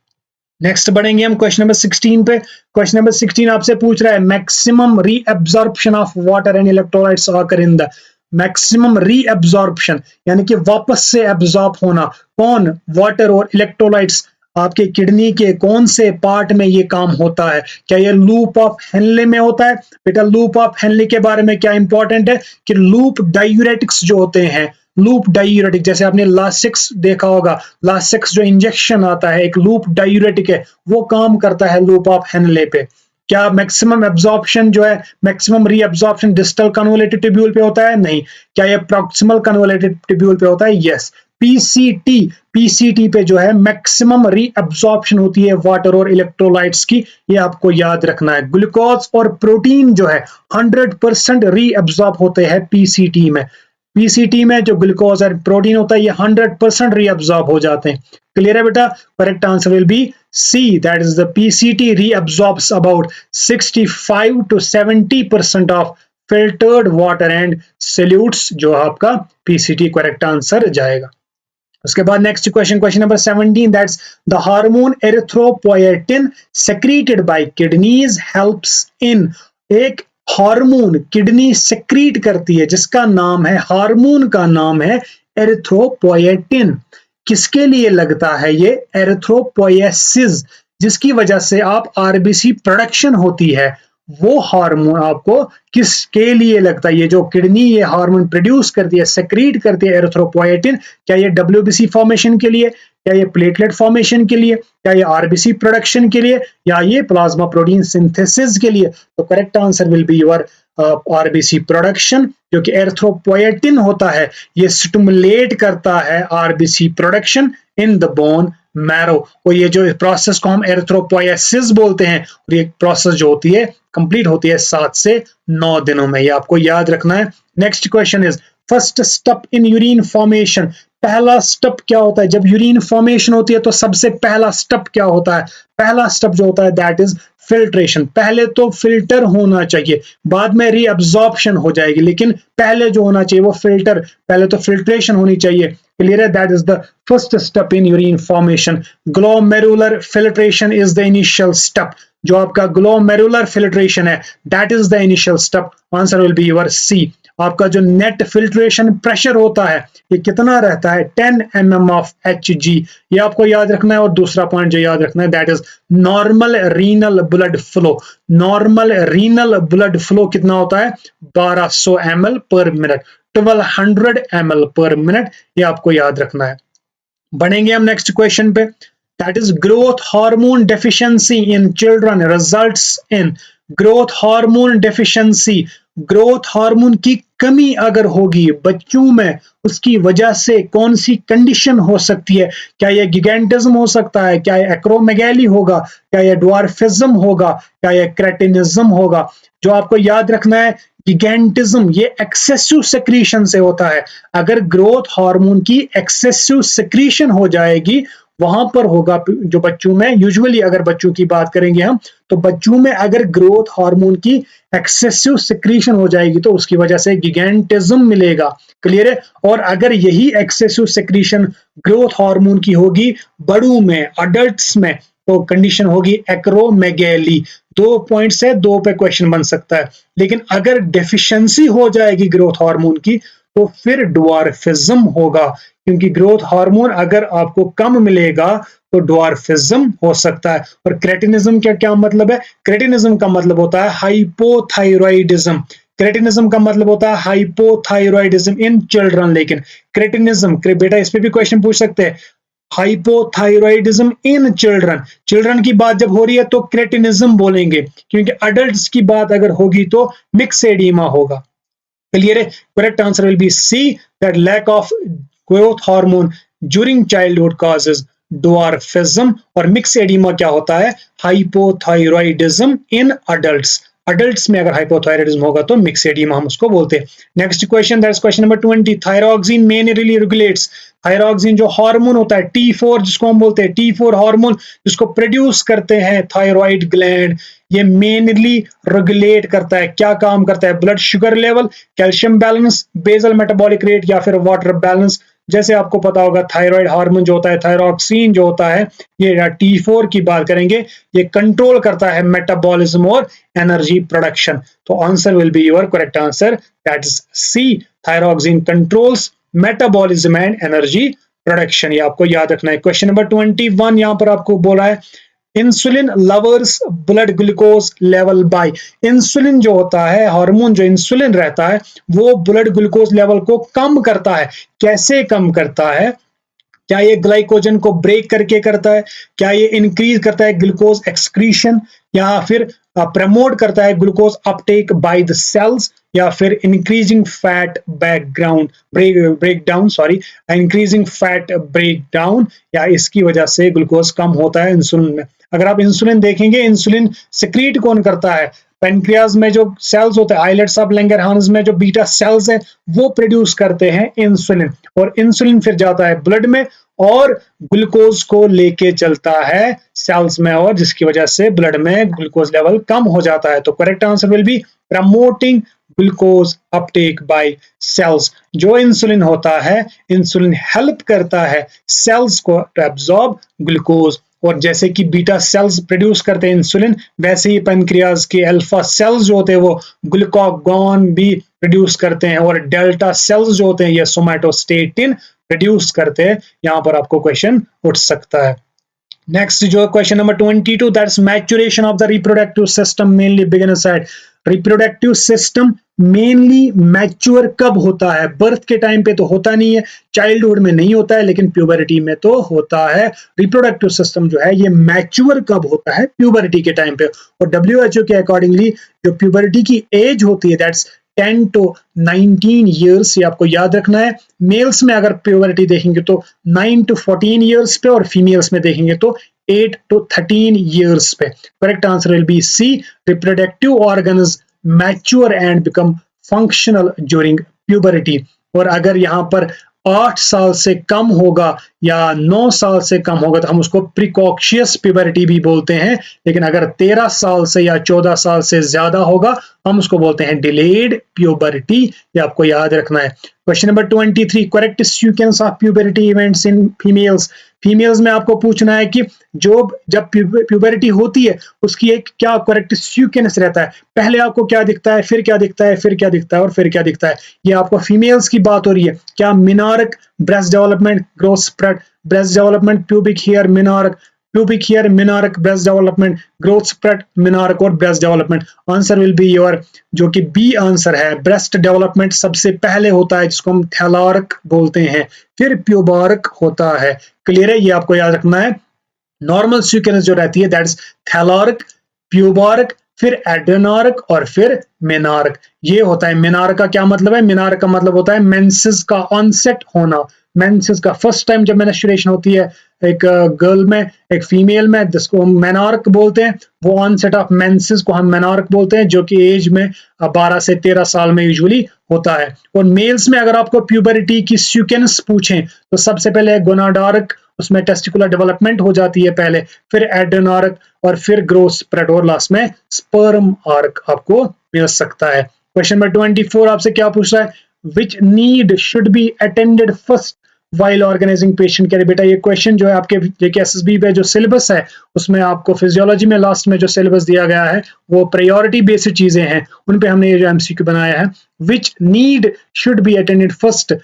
नेक्स्ट बढ़ेंगे हम क्वेश्चन नंबर 16 पे। क्वेश्चन नंबर 16 आपसे पूछ रहा है maximum reabsorption of water and electrolytes occur in the, maximum reabsorption यानी कि वापस से एब्जॉर्ब होना, कौन? वाटर और इलेक्ट्रोलाइट्स आपके किडनी के कौन से पार्ट में ये काम होता है? क्या ये लूप ऑफ हेनले में होता है? बेटा लूप ऑफ हेनले के बारे में क्या इंपॉर्टेंट है कि लूप डायूरेटिक्स जो होते हैं, लूप डायूरेटिक, जैसे आपने लासिक्स देखा होगा, लासिक्स जो इंजेक्शन आता है एक लूप डायूरेटिक है, वो काम करता है लूप ऑफ हेनले पे। क्या मैक्सिमम एब्जॉर्प्शन जो है, maximum reabsorption distal convoluted tubule पे होता है? नहीं। क्या ये प्रॉक्सिमल कन्वोलेटेड ट्यूब्यूल पे होता है? यस। पीसीटी, पीसीटी पे जो है मैक्सिमम रीअब्जॉर्प्शन होती है वाटर और इलेक्ट्रोलाइट्स की, ये आपको याद रखना है। ग्लूकोज और प्रोटीन जो है 100% रीअब्जॉर्ब होते हैं पीसीटी में। पीसीटी में जो ग्लूकोज और प्रोटीन होता है ये 100% रीअब्जॉर्ब हो जाते हैं। क्लियर है बेटा? Correct answer will be C, that is the PCT reabsorbs about 65 to 70% of filtered water and solutes, जो आपका पीसीटी करेक्ट आंसर जाएगा। उसके बाद next question, question number 17, that's the hormone erythropoietin secreted by kidneys helps in, एक hormone kidney secrete करती है जिसका नाम है, हार्मोन का नाम है एरिथ्रोपोएटिन। किसके लिए लगता है ये? एरिथ्रोपोएसिस, जिसकी वजह से आप आरबीसी प्रोडक्शन होती है, वो हार्मोन आपको किसके लिए लगता है? ये जो किडनी ये हार्मोन प्रोड्यूस करती है, सेक्रीट करती है एरिथ्रोपोएटिन, क्या ये डब्ल्यूबीसी फॉर्मेशन के लिए, क्या ये प्लेटलेट फॉर्मेशन के लिए, क्या ये आरबीसी प्रोडक्शन के लिए, या ये प्लाज्मा प्रोटीन सिंथेसिस के लिए? तो correct answer will be your RBC production, जो कि एरिथ्रोपोएटिन होता है ये स्टिमुलेट करता है RBC production in the bone marrow. और ये जो प्रोसेस को हम एरिथ्रोपोएसिस बोलते हैं, और ये प्रोसेस जो होती है कंप्लीट होती है 7 से 9 दिनों में, ये आपको याद रखना है। Next question is first step in urine formation, पहला स्टेप क्या होता है? जब यूरिन फॉर्मेशन होती है तो सबसे पहला स्टेप क्या होता है? पहला स्टेप जो होता है दैट इज फिल्ट्रेशन। पहले तो फिल्टर होना चाहिए, बाद में रीअब्जॉर्प्शन हो जाएगी, लेकिन पहले जो होना चाहिए वो फिल्टर, पहले तो फिल्ट्रेशन होनी चाहिए। क्लियर है? That is the first step in urine formation. Glomerular filtration is the initial step, जो आपका ग्लोमेरुलर फिल्ट्रेशन है that is the initial step. Answer will be your C. आपका जो नेट फिल्ट्रेशन प्रेशर होता है ये कितना रहता है? 10 mm ऑफ Hg, ये आपको याद रखना है। और दूसरा पॉइंट जो याद रखना है that is normal renal blood flow. Normal renal blood flow कितना होता है? 1200 ml पर मिनट, 1200 ml पर मिनट, ये आपको याद रखना है। बढ़ेंगे हम नेक्स्ट क्वेश्चन पे। that is growth hormone deficiency in children results in growth hormone deficiency, growth hormone की कमी अगर होगी बच्चों में, उसकी वजह से कौन सी कंडीशन हो सकती है? क्या ये गिगेंटिज्म हो सकता है, क्या ये एक्रोमेगैली होगा, क्या ये ड्वार्फिज्म होगा, क्या ये क्रेटिनिज्म होगा? जो आपको याद रखना है, गिगेंटिज्म ये एक्सेसिव सेक्रीशन से होता है। अगर ग्रोथ हार्मोन की एक्सेसिव सेक्रीशन हो जाएगी, वहां पर होगा जो बच्चों में, यूजुअली अगर बच्चों की बात करेंगे हम, तो बच्चों में अगर ग्रोथ हार्मोन की एक्सेसिव सिक्रीशन हो जाएगी तो उसकी वजह से गिगेंटिज्म मिलेगा। क्लियर है? और अगर यही एक्सेसिव सिक्रीशन ग्रोथ हार्मोन की होगी बड़ों में, अडल्ट्स में, तो कंडीशन होगी एक्रोमेगैली। 2 पॉइंट्स है, 2 पे क्वेश्चन बन सकता है। लेकिन अगर डेफिशिएंसी हो जाएगी ग्रोथ हार्मोन की तो फिर ड्वार्फिज्म होगा, क्योंकि ग्रोथ हार्मोन अगर आपको कम मिलेगा तो ड्वार्फिज्म हो सकता है। और क्रेटिनिज्म क्या क्या मतलब है? क्रेटिनिज्म का मतलब होता है हाइपोथायरॉयडिज्म। क्रेटिनिज्म का मतलब होता है हाइपोथायरॉयडिज्म इन चिल्ड्रन। लेकिन क्रेटिनिज्म, बेटा इस पे भी क्वेश्चन पूछ सकते हैं, हाइपोथायरॉयडिज्म इन चिल्ड्रन, चिल्ड्रन की बात जब हो रही है तो क्रेटिनिज्म बोलेंगे, क्योंकि अडल्ट्स की बात अगर होगी तो मिक्स एडिमा होगा। क्लियर है? Correct answer will be C, that lack of growth hormone during childhood causes dwarfism. और मिक्स एडिमा क्या होता है? Hypothyroidism in adults. अडल्ट्स में अगर हाइपोथायरॉयडिज्म होगा तो मिक्स एडिमा हम उसको बोलते हैं। Next question, that's question number 20। Thyroxine mainly regulates, thyroxine जो हार्मोन होता है T4 जिसको हम बोलते हैं, T4 हार्मोन जिसको प्रोड्यूस करते हैं थायराइड ग्लैंड, ये मेनली रेगुलेट करता है, क्या काम करता है? Blood sugar level, calcium balance, basal metabolic rate या फिर वाटर बैलेंस। जैसे आपको पता होगा थायराइड हार्मोन जो होता है, थायरॉक्सिन जो होता है, ये T4 की बात करेंगे, ये कंट्रोल करता है मेटाबॉलिज्म और एनर्जी प्रोडक्शन। तो answer will be your correct answer, that is C, thyroxine controls metabolism and energy production. ये आपको याद रखना है। क्वेश्चन नंबर 21 यहां पर आपको बोला है, insulin lovers blood glucose level by. Insulin जो होता है, हार्मोन जो इंसुलिन रहता है, वो ब्लड ग्लूकोज लेवल को कम करता है। कैसे कम करता है? क्या ये ग्लाइकोजन को ब्रेक करके करता है? क्या ये इंक्रीज करता है ग्लूकोज एक्सक्रीशन, या फिर प्रमोट करता है glucose uptake by the cells, या फिर increasing fat background break down, sorry, increasing fat break down, या इसकी वजह से ग्लूकोज कम होता है इंसुलिन में? अगर आप इंसुलिन देखेंगे, इंसुलिन सिक्रीट कौन करता है? पेनक्रियाज में जो सेल्स होते हैं, आइलेट्स ऑफ लैंगरहांस में जो बीटा सेल्स हैं, वो प्रोड्यूस करते हैं इंसुलिन, और इंसुलिन फिर जाता है ब्लड में और ग्लूकोज को लेके चलता है सेल्स में, और जिसकी वजह से ब्लड में ग्लूकोज लेवल कम हो जाता है। तो correct answer will be promoting glucose uptake by cells. जो इंसुलिन होता है, इंसुलिन हेल्प करता है सेल्स को टू एब्जॉर्ब ग्लूकोज, और जैसे कि बीटा सेल्स प्रोड्यूस करते हैं इंसुलिन, वैसे ही पेनक्रियाज के अल्फा सेल्स जो होते हैं वो ग्लूकागॉन भी प्रोड्यूस करते हैं, और डेल्टा सेल्स जो होते हैं ये सोमैटोस्टेटिन प्रोड्यूस करते हैं। यहां पर आपको क्वेश्चन उठ सकता है। नेक्स्ट जो question number 22, that's maturation of the reproductive system mainly begin side. Reproductive system mainly mature कब होता है? बर्थ के टाइम पे तो होता नहीं है, चाइल्डहुड में नहीं होता है, लेकिन प्यूबरिटी में तो होता है। रिप्रोडक्टिव सिस्टम जो है ये मैच्योर कब होता है? प्यूबरिटी के टाइम पे। और WHO के अकॉर्डिंगली जो प्यूबरिटी की एज होती है, दैट्स 10 to 19 ईयर्स, ये आपको याद रखना है। मेल्स में अगर प्यूबरिटी देखेंगे तो 9 to 14 ईयर्स पे, और फीमेल्स में देखेंगे तो 8 to 13 ईयर्स पे। Correct answer will be C, reproductive organs mature and become functional during puberty. और अगर यहाँ पर 8 साल से कम होगा या 9 साल से कम होगा तो हम उसको प्रिकॉक्शियस प्यूबरिटी भी बोलते हैं। लेकिन अगर 13 साल से या 14 साल से ज्यादा होगा हम उसको बोलते हैं डिलेड प्यूबरिटी। ये आपको याद रखना है। Question number 23, correct sequence of puberty events in females. Females में आपको पूछना है कि जब प्यूबरिटी होती है उसकी एक क्या करेक्ट सीक्वेंस रहता है, पहले आपको क्या दिखता है, फिर क्या दिखता है, फिर क्या दिखता है, और फिर क्या दिखता है। ये आपको फीमेल्स की बात हो रही है। क्या menarche, breast development, growth spurt, breast development, pubic hair, menarche, pubic hair, menarche, breast development, growth spurt, menarche और breast development। Answer will be your जो कि बी आंसर है, ब्रेस्ट डेवलपमेंट सबसे पहले होता है जिसको हम थैलार्क बोलते हैं, फिर प्यूबार्क होता है। क्लियर है? ये आपको याद रखना है। नॉर्मल सीक्वेंस जो रहती है दैट इज थैलार्क, प्यूबार्क, फिर एडेनार्क और फिर मेनार्क। ये होता है। मेनार्क का क्या मतलब है? मेनार्क का मतलब होता है मेंसेस का ऑनसेट होना। मेंसेस का फर्स्ट टाइम जब मेंस्ट्रुएशन होती है एक गर्ल में, एक फीमेल में, जिसको हम मेनार्क बोलते हैं, वो ऑनसेट ऑफ मेंसेस को हम मेनार्क बोलते हैं, जो कि एज में 12 से 13 साल में यूजुअली होता है। और मेल्स में अगर आपको प्यूबरिटी की सीक्वेंस पूछें तो सबसे पहले गोनाडार्क, उसमें टेस्टिकुलर डेवलपमेंट हो जाती है पहले, फिर एडेनार्क और फिर ग्रोथ स्प्रेड और लास्ट में स्पर्म आर्क आपको मिल सकता है। क्वेश्चन नंबर 24 आपसे क्या पूछ रहा है? Which need should be attended first while organizing patient care. बेटा ये क्वेश्चन जो है आपके जेके एसएसबी पे जो सिलेबस है उसमें आपको फिजियोलॉजी में लास्ट में जो सिलेबस दिया गया है वो प्रायोरिटी बेस्ड चीजें हैं, उन पे हमने ये जो एमसीक्यू बनाया है। Which need should be attended first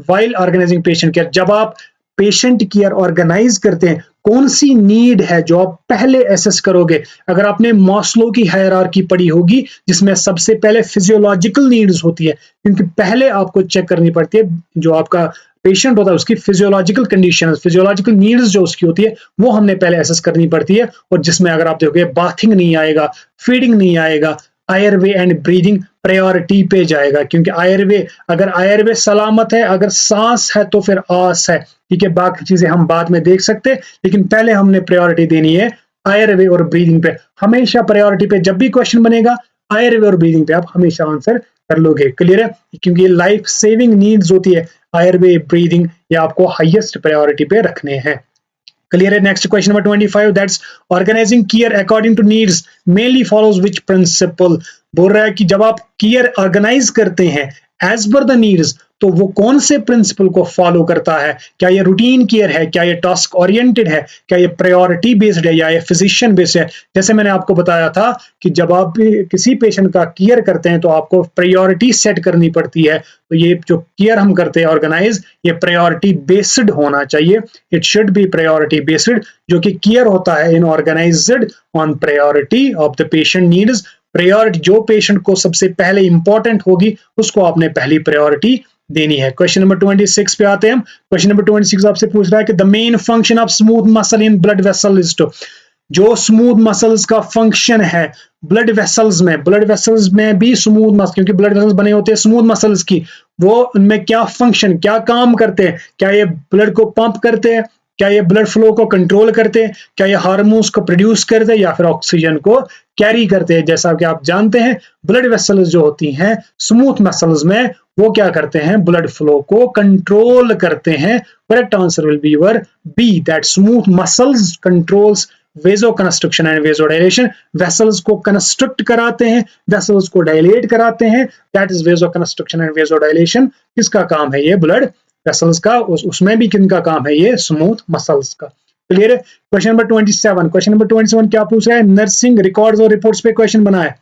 while organizing patient care. जब आप पेशेंट केयर ऑर्गेनाइज करते हैं, कौन सी नीड है जो आप पहले एसेस करोगे? अगर आपने मॉस्लो की हायरार्की पढ़ी होगी जिसमें सबसे पहले फिजियोलॉजिकल नीड्स होती है, क्योंकि पहले आपको चेक करनी पड़ती है जो आपका पेशेंट होता है उसकी फिजियोलॉजिकल कंडीशन, फिजियोलॉजिकल नीड्स जो उसकी होती है वो हमने पहले एसेस करनी पड़ती है। और जिसमें अगर आप देखोगे बाथिंग नहीं आएगा, फीडिंग नहीं आएगा, एयरवे एंड ब्रीदिंग प्रायोरिटी पे जाएगा, क्योंकि एयरवे, अगर एयरवे सलामत है, अगर सांस है तो फिर आस है। ठीक है, बाकी चीजें हम बाद में देख सकते हैं, लेकिन पहले हमने प्रायोरिटी देनी है एयरवे और ब्रीदिंग पे। हमेशा प्रायोरिटी पे जब भी क्वेश्चन बनेगा एयरवे और ब्रीदिंग पे आप हमेशा आंसर कर लोगे। क्लियर है? क्योंकि ये लाइफ सेविंग नीड्स होती है, एयरवे, ब्रीदिंग, ये आपको हाईएस्ट प्रायोरिटी पे रखने हैं। क्लियर है? Next question number 25 that's organizing care according to needs mainly follows which principle. बोल रहा है कि जब आप केयर ऑर्गेनाइज करते हैं एज पर द नीड्स तो वो कौन से प्रिंसिपल को फॉलो करता है? क्या ये रूटीन केयर है, क्या ये टास्क ओरिएंटेड है, क्या ये प्रायोरिटी बेस्ड है, या ये फिजिशियन बेस्ड है? जैसे मैंने आपको बताया था कि जब आप किसी पेशेंट का केयर करते हैं तो आपको प्रायोरिटी सेट करनी पड़ती है। तो ये जो केयर हम करते हैं ऑर्गेनाइज, ये प्रायोरिटी बेस्ड होना चाहिए। It should be priority based, जो कि केयर होता है in organized on priority of the patient needs. Priority जो पेशेंट को सबसे पहले इंपॉर्टेंट होगी उसको आपने पहली प्रायोरिटी देनी है। क्वेश्चन नंबर 26 पे आते हैं हम। क्वेश्चन नंबर 26 आपसे पूछ रहा है कि the main function of smooth muscle in blood vessel is to. जो स्मूथ मसल्स का फंक्शन है ब्लड वेसल्स में भी स्मूथ मसल, क्योंकि ब्लड वेसल्स बने होते हैं स्मूथ मसल्स की, वो उनमें क्या फंक्शन, क्या काम करते हैं? क्या ये ब्लड को पंप करते हैं, क्या ये ब्लड फ्लो को कंट्रोल करते हैं, क्या ये हार्मोन्स को प्रोड्यूस करते हैं, या फिर ऑक्सीजन को कैरी करते हैं? जैसा कि आप जानते हैं ब्लड वेसल्स जो होती हैं स्मूथ मसल्स में वो क्या करते हैं? ब्लड फ्लो को कंट्रोल करते हैं। Correct answer will be your B, that smooth muscles controls vaso construction and vaso dilation. Vessels को कंस्ट्रक्ट कराते हैं, वेसल्स को डायलेट कराते हैं, that is vaso construction and vaso dilation. किसका काम है ये? ब्लड वेसल्स का। उसमें भी किनका काम है? ये स्मूथ मसल्स का। क्लियर है? Question number 27। क्वेश्चन नंबर 27 क्या पूछ रहा है? नर्सिंग रिकॉर्ड्स और रिपोर्ट्स पे क्वेश्चन बना है।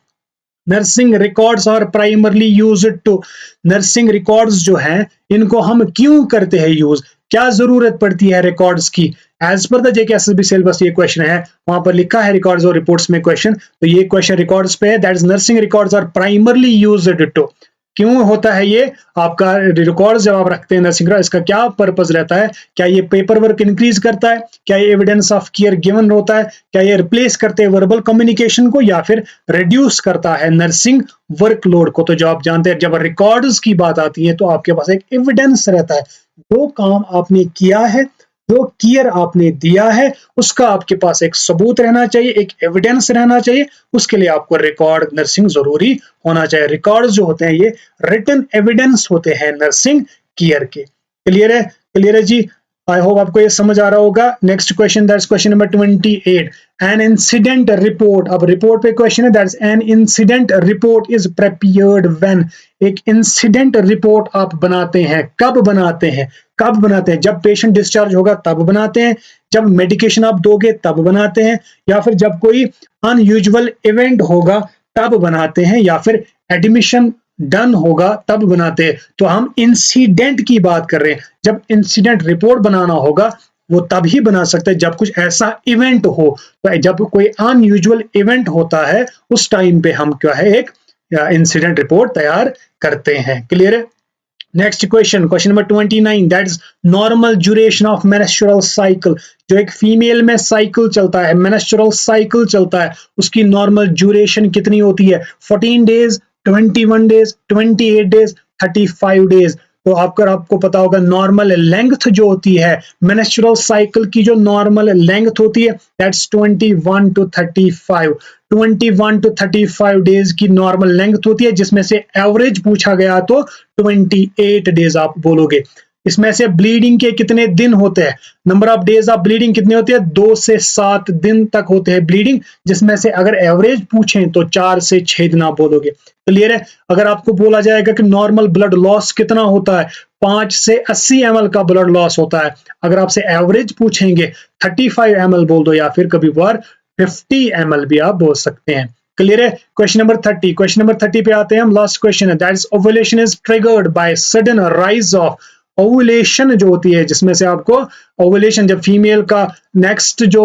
Nursing records are primarily used to. Nursing records जो हैं इनको हम क्यों करते हैं यूज? क्या जरूरत पड़ती है रिकॉर्ड्स की? As per the JKSSB syllabus ये क्वेश्चन है, वहां पर लिखा है रिकॉर्ड्स और रिपोर्ट्स में क्वेश्चन, तो ये क्वेश्चन रिकॉर्ड्स पे है। That is nursing records are primarily used to. क्यों होता है ये? आपका रिकॉर्ड्स जब आप रखते हैं नर्सिंग का, इसका क्या पर्पस रहता है? क्या ये पेपर वर्क इंक्रीज करता है? क्या ये एविडेंस ऑफ केयर गिवन होता है? क्या ये रिप्लेस करते हैं वर्बल कम्युनिकेशन को, या फिर रिड्यूस करता है नर्सिंग वर्कलोड को? तो जो आप जानते हैं जब रिकॉर्ड्स की बात आती है तो आपके पास एक एविडेंस रहता है, जो काम आपने किया है, जो केयर आपने दिया है, उसका आपके पास एक सबूत रहना चाहिए, एक एविडेंस रहना चाहिए। उसके लिए आपको रिकॉर्ड नर्सिंग जरूरी होना चाहिए। रिकॉर्ड्स जो होते हैं ये रिटन एविडेंस होते हैं नर्सिंग केयर के। क्लियर है? क्लियर है जी? आई होप आपको ये समझ आ रहा होगा। Next question, that's question number 28। An incident report. अब रिपोर्ट पे क्वेश्चन है, that's an incident report is prepared when. एक इंसिडेंट रिपोर्ट आप बनाते हैं, कब बनाते हैं? कब बनाते हैं? जब पेशेंट डिस्चार्ज होगा तब बनाते हैं, जब मेडिकेशन आप दोगे तब बनाते हैं, या फिर जब कोई अनयूजुअल इवेंट होगा तब बनाते हैं, या फिर एडमिशन डन होगा तब बनाते हैं। तो हम इंसिडेंट की बात कर रहे हैं। जब इंसिडेंट रिपोर्ट बनाना होगा वो तब ही बना सकते हैं जब कुछ ऐसा इवेंट हो। तो जब कोई अनयूजुअल इवेंट होता है उस टाइम पे हम क्या है एक इंसिडेंट रिपोर्ट तैयार करते हैं। क्लियर है? Next question, question number 29, that is normal duration of menstrual cycle. जो एक फीमेल में साइकिल चलता है, मेंस्ट्रुअल साइकिल चलता है, उसकी नॉर्मल ड्यूरेशन कितनी होती है? 14 डेज, 21 डेज, 28 डेज, 35 डेज। तो आपको पता होगा नॉर्मल लेंथ जो होती है मेंस्ट्रुअल साइकिल की, जो नॉर्मल लेंथ होती है दैट्स 21 टू 35। 21 टू 35 डेज की नॉर्मल लेंथ होती है, जिसमें से एवरेज पूछा गया तो 28 डेज आप बोलोगे। इसमें से ब्लीडिंग के कितने दिन होते हैं? Number of days of bleeding कितने होते हैं? 2 से 7 दिन तक होते हैं ब्लीडिंग, जिसमें से अगर एवरेज पूछें तो 4 से 6 दिन आप बोलोगे। क्लियर है? अगर आपको बोला जाएगा कि नॉर्मल ब्लड लॉस कितना होता है, 5 से 80 ml का ब्लड लॉस होता है। अगर आपसे एवरेज पूछेंगे 35 ml बोल दो, या फिर कभी बार 50 ml भी आप बोल सकते हैं। क्लियर है? क्वेश्चन नंबर 30, क्वेश्चन नंबर 30 पे आते हैं हम। लास्ट क्वेश्चन है, that is ovulation is triggered by sudden rise of. Ovulation जो होती है, जिसमें से आपको ओवुलेशन, जब फीमेल का नेक्स्ट जो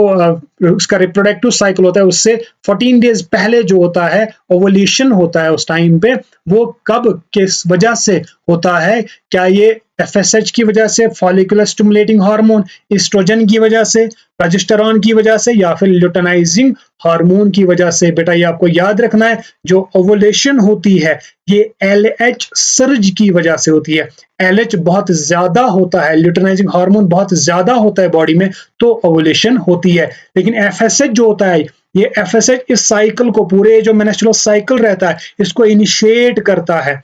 उसका रिप्रोडक्टिव साइकिल होता है उससे 14 डेज पहले जो होता है ओवुलेशन होता है, उस टाइम पे वो कब, किस वजह से होता है? क्या ये FSH की वजह से, फॉलिकुलर स्टिमुलेटिंग हार्मोन, एस्ट्रोजन की वजह से, प्रोजेस्टेरॉन की वजह से, या फिर ल्यूटेनाइजिंग हार्मोन की वजह से? बेटा ये आपको याद रखना है, जो ओवुलेशन होती है ये LH सर्ज की वजह से होती है। LH बहुत ज्यादा होता है, ल्यूटेनाइजिंग हार्मोन बहुत ज्यादा होता है बॉडी में, तो ओवुलेशन होती है। लेकिन FSH जो होता है, ये FSH इस साइकिल को, पूरे जो मेंस्ट्रुअल साइकिल रहता है, इसको इनिशिएट करता है,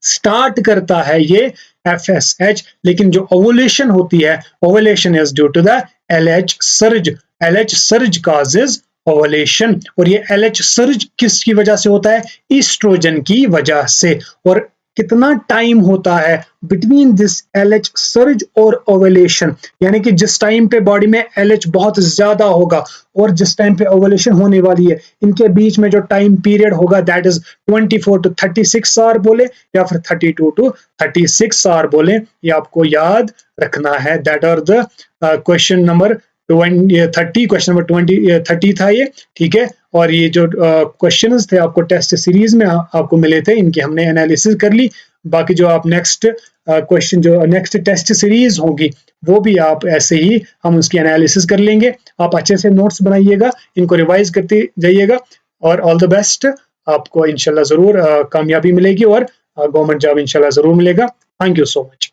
स्टार्ट करता है ये FSH। लेकिन जो ओवुलेशन होती है, ovulation is due to the LH surge. LH surge causes ovulation. और ये LH सर्ज किसकी वजह से होता है? ईस्ट्रोजन की वजह से। और कितना टाइम होता है बिटवीन दिस LH सर्ज और ओवुलेशन? यानी कि जिस टाइम पे बॉडी में LH बहुत ज्यादा होगा और जिस टाइम पे ओवुलेशन होने वाली है, इनके बीच में जो टाइम पीरियड होगा दैट इज 24 टू 36 आवर बोले, या फिर 32 टू 36 आवर बोले। ये आपको याद रखना है। That are the question number 30, question number 30 था ये, ठीक है। और ये जो क्वेश्चंस थे आपको टेस्ट सीरीज में आपको मिले थे, इनकी हमने एनालिसिस कर ली। बाकी जो आप नेक्स्ट क्वेश्चन, जो नेक्स्ट टेस्ट सीरीज होगी, वो भी आप ऐसे ही हम उसकी एनालिसिस कर लेंगे। आप अच्छे से नोट्स बनाइएगा, इनको रिवाइज करते जाइएगा, और ऑल द बेस्ट। आपको इंशाल्लाह जरूर कामयाबी मिलेगी और गवर्नमेंट जॉब इंशाल्लाह जरूर मिलेगा। Thank you so much.